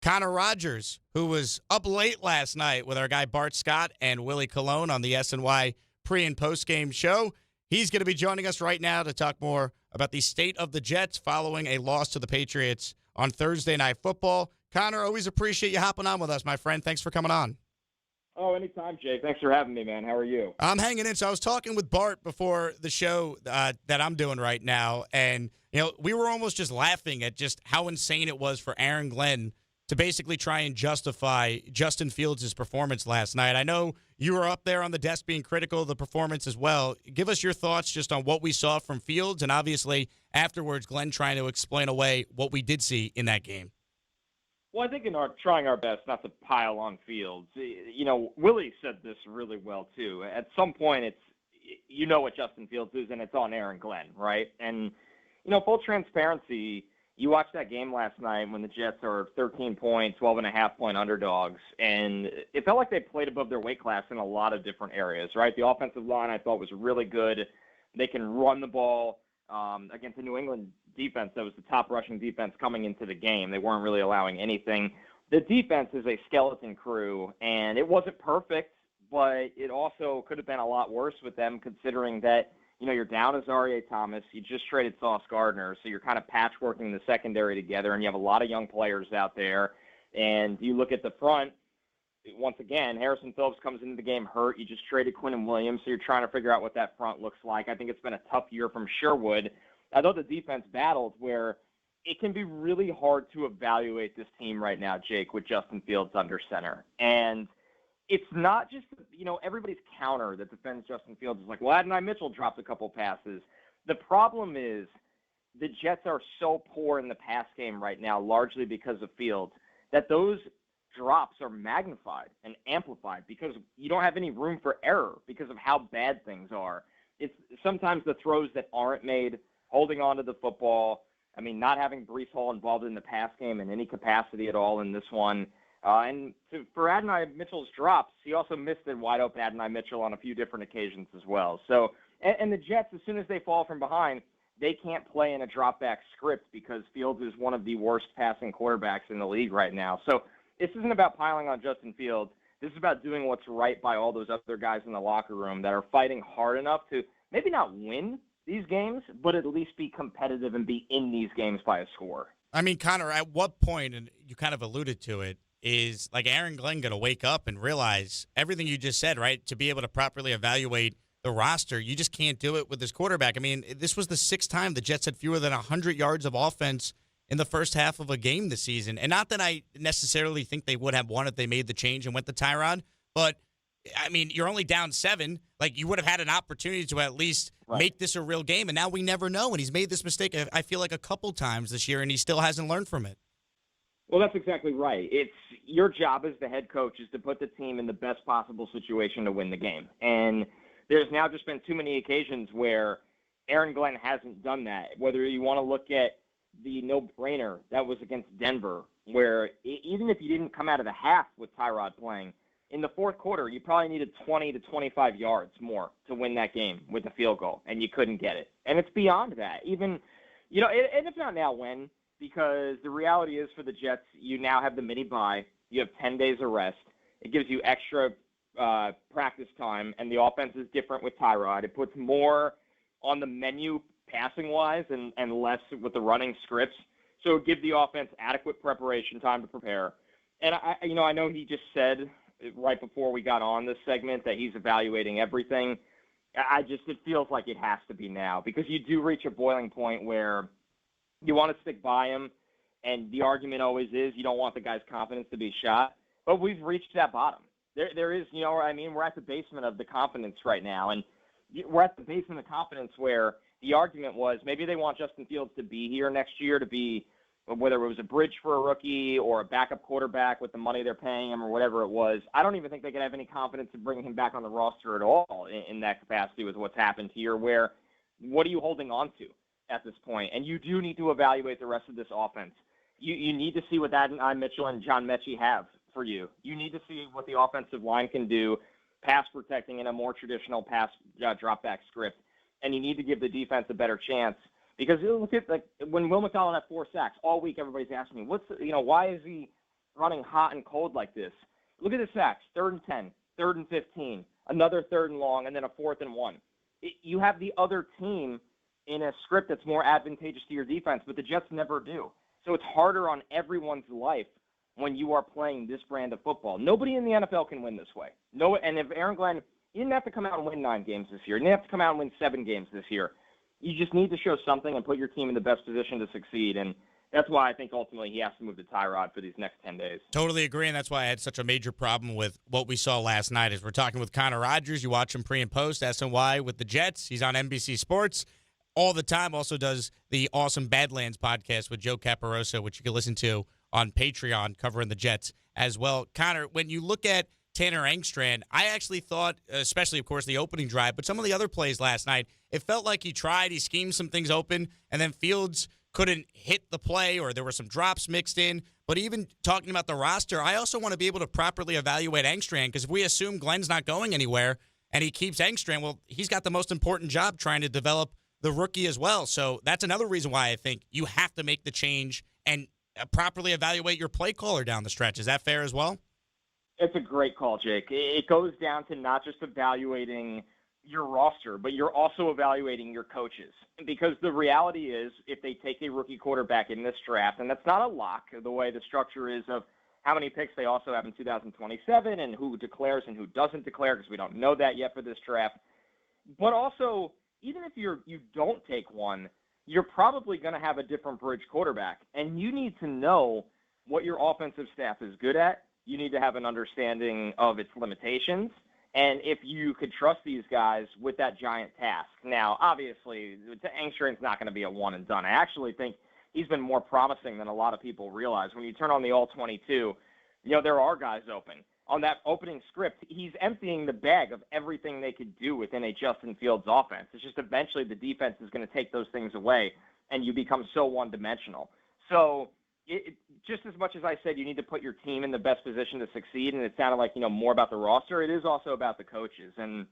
Connor Rogers, who was up late last night with our guy Bart Scott and Willie Colon on the SNY pre- and post-game show. He's going to be joining us right now to talk more about the state of the Jets following a loss to the Patriots on Thursday Night Football. Connor, always appreciate you hopping on with us, my friend. Thanks for coming on. Oh, anytime, Jake. Thanks for having me, man. How are you? I'm hanging in. So I was talking with Bart before the show that I'm doing right now, and we were almost just laughing at just how insane it was for Aaron Glenn to basically try and justify Justin Fields' performance last night. I know you were up there on the desk being critical of the performance as well. Give us your thoughts just on what we saw from Fields, and obviously afterwards Glenn trying to explain away what we did see in that game. Well, I think trying our best not to pile on Fields. Willie said this really well, too. At some point, it's what Justin Fields is, and it's on Aaron Glenn, right? And, full transparency, you watched that game last night when the Jets are 13-point, 12.5-point underdogs, and it felt like they played above their weight class in a lot of different areas, right? The offensive line I thought was really good. They can run the ball against the New England defense that was the top rushing defense coming into the game. They weren't really allowing anything. The defense is a skeleton crew, and it wasn't perfect, but it also could have been a lot worse with them considering that you're down Azareye'h Thomas. You just traded Sauce Gardner, so you're kind of patchworking the secondary together, and you have a lot of young players out there. And you look at the front, once again, Harrison Phillips comes into the game hurt. You just traded Quinnen Williams, so you're trying to figure out what that front looks like. I think it's been a tough year from Sherwood. I thought the defense battled where it can be really hard to evaluate this team right now, Jake, with Justin Fields under center. And it's not just, everybody's counter that defends Justin Fields is like, well, Adonai Mitchell dropped a couple passes. The problem is the Jets are so poor in the pass game right now, largely because of Fields, that those drops are magnified and amplified because you don't have any room for error because of how bad things are. It's sometimes the throws that aren't made, holding on to the football. I mean, not having Breece Hall involved in the pass game in any capacity at all in this one. For Adonai Mitchell's drops, he also missed a wide-open Adonai Mitchell on a few different occasions as well. So, and the Jets, as soon as they fall from behind, they can't play in a drop-back script because Fields is one of the worst passing quarterbacks in the league right now. So this isn't about piling on Justin Fields. This is about doing what's right by all those other guys in the locker room that are fighting hard enough to maybe not win these games, but at least be competitive and be in these games by a score. I mean, Connor, at what point, and you kind of alluded to it, is like Aaron Glenn going to wake up and realize everything you just said, right? To be able to properly evaluate the roster, you just can't do it with this quarterback. I mean, this was the sixth time the Jets had fewer than 100 yards of offense in the first half of a game this season. And not that I necessarily think they would have won if they made the change and went to Tyrod, but I mean, you're only down 7. Like, you would have had an opportunity to at least make this a real game, and now we never know. And he's made this mistake, I feel like, a couple times this year, and he still hasn't learned from it. Well, that's exactly right. It's your job as the head coach is to put the team in the best possible situation to win the game. And there's now just been too many occasions where Aaron Glenn hasn't done that. Whether you want to look at the no-brainer that was against Denver, where even if you didn't come out of the half with Tyrod playing, in the fourth quarter, you probably needed 20 to 25 yards more to win that game with a field goal, and you couldn't get it. And it's beyond that. Even, and if not now, when? Because the reality is for the Jets, you now have the mini bye. You have 10 days of rest. It gives you extra practice time, and the offense is different with Tyrod. It puts more on the menu passing-wise and less with the running scripts. So it gives the offense adequate preparation time to prepare. And, I know he just said right before we got on this segment that he's evaluating everything. It feels like it has to be now because you do reach a boiling point where you want to stick by him, and the argument always is you don't want the guy's confidence to be shot. But we've reached that bottom. There is, we're at the basement of the confidence right now, and we're at the basement of confidence where the argument was maybe they want Justin Fields to be here next year to be, whether it was a bridge for a rookie or a backup quarterback with the money they're paying him or whatever it was. I don't even think they could have any confidence in bringing him back on the roster at all in that capacity with what's happened here, where what are you holding on to at this point? And you do need to evaluate the rest of this offense. You need to see what Adonai Mitchell and John Mechie have for you. You need to see what the offensive line can do, pass protecting in a more traditional pass drop-back script. And you need to give the defense a better chance. Because look at when Will McDonald had 4 sacks all week, everybody's asking me, why is he running hot and cold like this. Look at the sacks, 3rd and 10, 3rd and 15, another 3rd and long, and then a 4th and 1. You have the other team in a script that's more advantageous to your defense, but the Jets never do. So it's harder on everyone's life when you are playing this brand of football. Nobody in the NFL can win this way. No, and if Aaron Glenn, you didn't have to come out and win 9 games this year. You didn't have to come out and win 7 games this year. You just need to show something and put your team in the best position to succeed. And that's why I think ultimately he has to move to Tyrod for these next 10 days. Totally agree, and that's why I had such a major problem with what we saw last night. As we're talking with Connor Rogers, you watch him pre and post SNY with the Jets. He's on NBC Sports all the time. Also does the awesome Badlands podcast with Joe Caparoso, which you can listen to on Patreon, covering the Jets as well. Connor, when you look at Tanner Engstrand, I actually thought, especially, of course, the opening drive, but some of the other plays last night, it felt like he tried, he schemed some things open, and then Fields couldn't hit the play, or there were some drops mixed in. But even talking about the roster, I also want to be able to properly evaluate Engstrand, because if we assume Glenn's not going anywhere and he keeps Engstrand, well, he's got the most important job trying to develop the rookie as well. So that's another reason why I think you have to make the change and properly evaluate your play caller down the stretch. Is that fair as well? It's a great call, Jake. It goes down to not just evaluating your roster, but you're also evaluating your coaches. Because the reality is, if they take a rookie quarterback in this draft, and that's not a lock, the way the structure is of how many picks they also have in 2027 and who declares and who doesn't declare, because we don't know that yet for this draft. But also, even if you don't take one, you're probably going to have a different bridge quarterback. And you need to know what your offensive staff is good at. You need to have an understanding of its limitations. And if you could trust these guys with that giant task. Now, obviously, Engstrand's not going to be a one and done. I actually think he's been more promising than a lot of people realize. When you turn on the All-22, there are guys open. On that opening script, he's emptying the bag of everything they could do within a Justin Fields offense. It's just eventually the defense is going to take those things away, and you become so one-dimensional. So just as much as I said you need to put your team in the best position to succeed, and it sounded like, more about the roster, it is also about the coaches. And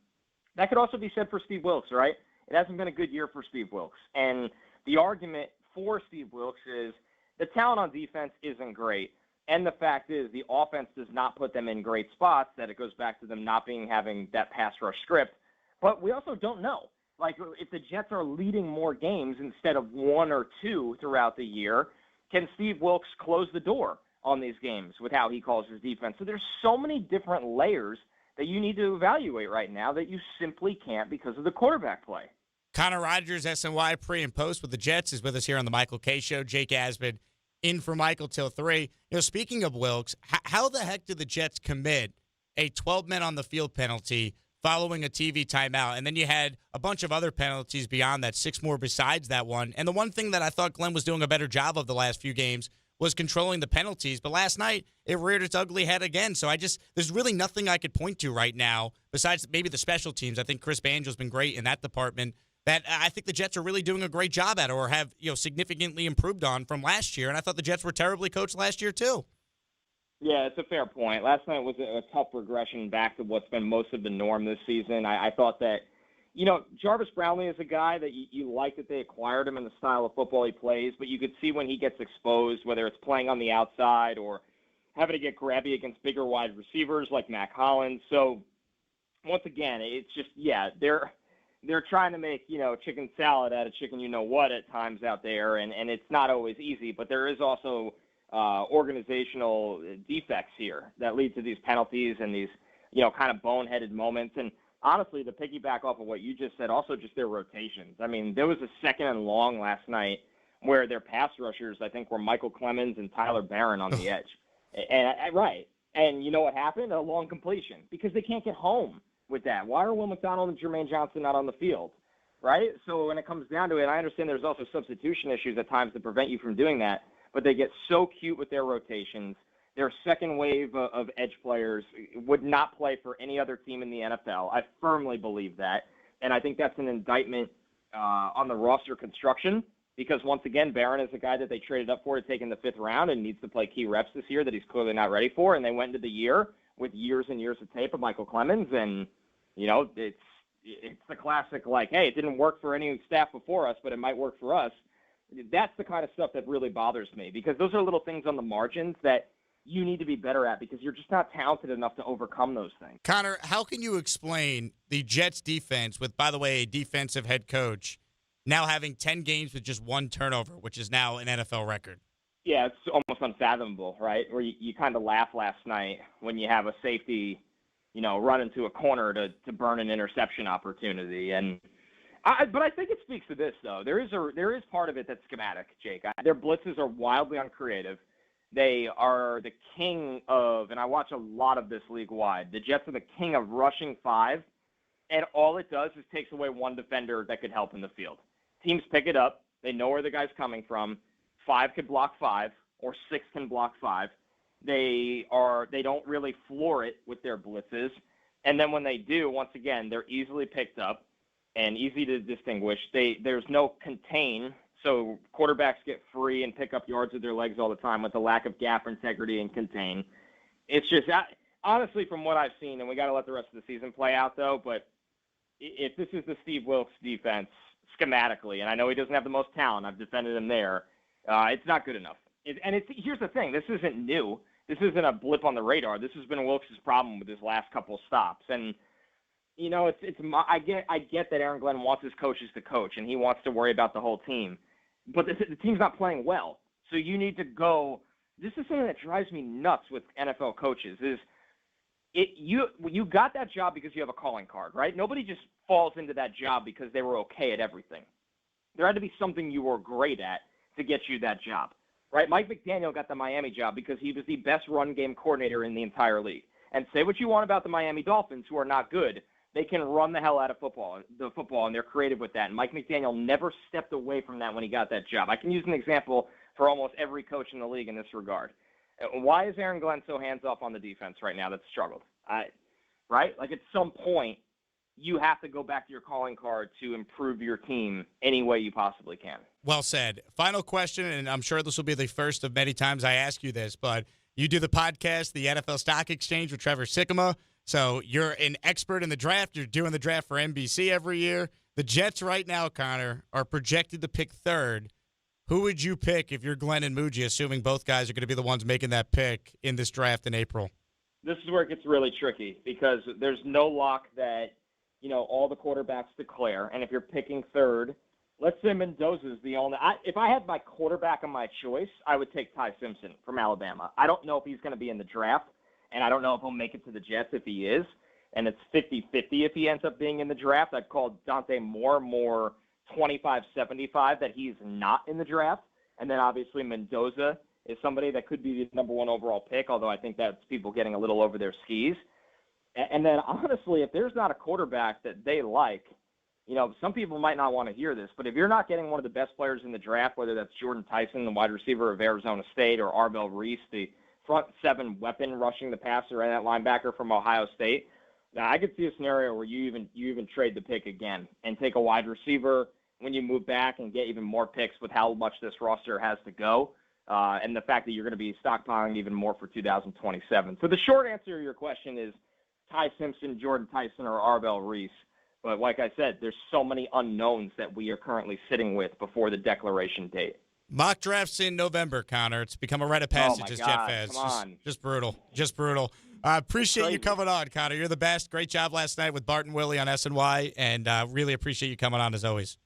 that could also be said for Steve Wilks, right? It hasn't been a good year for Steve Wilks. And the argument for Steve Wilks is the talent on defense isn't great. And the fact is the offense does not put them in great spots, that it goes back to them not having that pass rush script. But we also don't know. Like, if the Jets are leading more games instead of 1 or 2 throughout the year, can Steve Wilks close the door on these games with how he calls his defense? So there's so many different layers that you need to evaluate right now that you simply can't because of the quarterback play. Connor Rogers, SNY pre and post with the Jets, is with us here on the Michael K. Show. Jake Asman in for Michael till 3. Speaking of Wilks, how the heck did the Jets commit a 12-men on the field penalty following a TV timeout? And then you had a bunch of other penalties beyond that, 6 more besides that one. And the one thing that I thought Glenn was doing a better job of the last few games was controlling the penalties. But last night, it reared its ugly head again. So there's really nothing I could point to right now besides maybe the special teams. I think Chris Banjo's been great in that department, that I think the Jets are really doing a great job at, or have significantly improved on from last year. And I thought the Jets were terribly coached last year too. Yeah, it's a fair point. Last night was a tough regression back to what's been most of the norm this season. I thought that, Jarvis Brownlee is a guy that you like that they acquired him in the style of football he plays, but you could see when he gets exposed, whether it's playing on the outside or having to get grabby against bigger wide receivers like Mac Hollins. So once again, it's just, they're trying to make, chicken salad out of chicken you-know-what at times out there, and it's not always easy, but there is also organizational defects here that lead to these penalties and these, kind of boneheaded moments. And honestly, to piggyback off of what you just said, also just their rotations. I mean, there was a 2nd and long last night where their pass rushers, I think, were Michael Clemens and Tyler Barron on the edge. Right. And you know what happened? A long completion, because they can't get home with that. Why are Will McDonald and Jermaine Johnson not on the field, right? So when it comes down to it, I understand there's also substitution issues at times that prevent you from doing that, but they get so cute with their rotations. Their second wave of edge players would not play for any other team in the NFL. I firmly believe that, and I think that's an indictment on the roster construction, because once again, Barron is a guy that they traded up for to take in the 5th round and needs to play key reps this year that he's clearly not ready for, and they went into the year with years and years of tape of Michael Clemens, and it's the classic, like, hey, it didn't work for any staff before us, but it might work for us. That's the kind of stuff that really bothers me, because those are little things on the margins that you need to be better at because you're just not talented enough to overcome those things. Connor, how can you explain the Jets defense with, by the way, a defensive head coach now having 10 games with just one turnover, which is now an NFL record? Yeah, it's almost unfathomable, right? Where you kind of laugh last night when you have a safety, run into a corner to burn an interception opportunity. But I think it speaks to this, though. There is part of it that's schematic, Jake. Their blitzes are wildly uncreative. They are the king of, and I watch a lot of this league-wide, the Jets are the king of rushing 5, and all it does is takes away one defender that could help in the field. Teams pick it up. They know where the guy's coming from. 5 could block 5, or 6 can block 5. They don't really floor it with their blitzes. And then when they do, once again, they're easily picked up and easy to distinguish. There's no contain, so quarterbacks get free and pick up yards with their legs all the time with the lack of gap integrity and contain. It's just, honestly, from what I've seen, and we got to let the rest of the season play out, though, but if this is the Steve Wilkes defense schematically, and I know he doesn't have the most talent, I've defended him there, it's not good enough. Here's the thing, this isn't new. This isn't a blip on the radar. This has been Wilkes' problem with his last couple stops. And, I get that Aaron Glenn wants his coaches to coach, and he wants to worry about the whole team. But the team's not playing well. So you need to go – this is something that drives me nuts with NFL coaches is you got that job because you have a calling card, right? Nobody just falls into that job because they were okay at everything. There had to be something you were great at to get you that job, right? Mike McDaniel got the Miami job because he was the best run game coordinator in the entire league. And say what you want about the Miami Dolphins, who are not good. They can run the hell out of football, and they're creative with that. And Mike McDaniel never stepped away from that when he got that job. I can use an example for almost every coach in the league in this regard. Why is Aaron Glenn so hands-off on the defense right now that's struggled? Right? Like at some point, you have to go back to your calling card to improve your team any way you possibly can. Well said. Final question, and I'm sure this will be the first of many times I ask you this, but you do the podcast, the NFL Stock Exchange with Trevor Sikkema. So you're an expert in the draft. You're doing the draft for NBC every year. The Jets right now, Connor, are projected to pick 3rd. Who would you pick if you're Glenn and Muji, assuming both guys are going to be the ones making that pick in this draft in April? This is where it gets really tricky because there's no lock that, all the quarterbacks declare. And if you're picking 3rd, let's say Mendoza's the only – if I had my quarterback of my choice, I would take Ty Simpson from Alabama. I don't know if he's going to be in the draft. And I don't know if he'll make it to the Jets if he is. And it's 50-50 if he ends up being in the draft. I'd call Dante Moore more 25-75 that he's not in the draft. And then obviously Mendoza is somebody that could be the number 1 overall pick, although I think that's people getting a little over their skis. And then honestly, if there's not a quarterback that they like, some people might not want to hear this, but if you're not getting one of the best players in the draft, whether that's Jordan Tyson, the wide receiver of Arizona State, or Arbel Reese, the front 7 weapon rushing the passer and that linebacker from Ohio State. Now, I could see a scenario where you even trade the pick again and take a wide receiver when you move back and get even more picks with how much this roster has to go and the fact that you're going to be stockpiling even more for 2027. So the short answer to your question is Ty Simpson, Jordan Tyson, or Arbel Reese. But like I said, there's so many unknowns that we are currently sitting with before the declaration date. Mock drafts in November, Connor. It's become a rite of passage as Jet fans. Come on. Just brutal. Just brutal. Appreciate you coming on, Connor. You're the best. Great job last night with Bart and Willie on SNY, and really appreciate you coming on as always.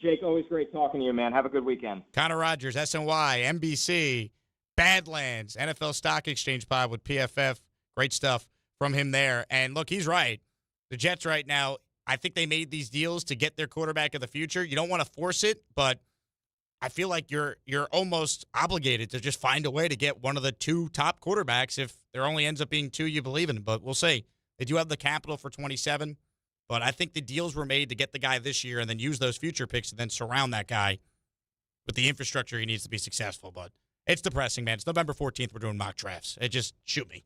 Jake, always great talking to you, man. Have a good weekend. Connor Rogers, SNY, NBC, Badlands, NFL Stock Exchange pod with PFF. Great stuff from him there. And look, he's right. The Jets right now, I think they made these deals to get their quarterback of the future. You don't want to force it, but I feel like you're almost obligated to just find a way to get one of the 2 top quarterbacks if there only ends up being 2 you believe in. But we'll see. They do have the capital for 27, but I think the deals were made to get the guy this year and then use those future picks and then surround that guy with the infrastructure he needs to be successful. But it's depressing, man. It's November 14th. We're doing mock drafts. It just shoot me.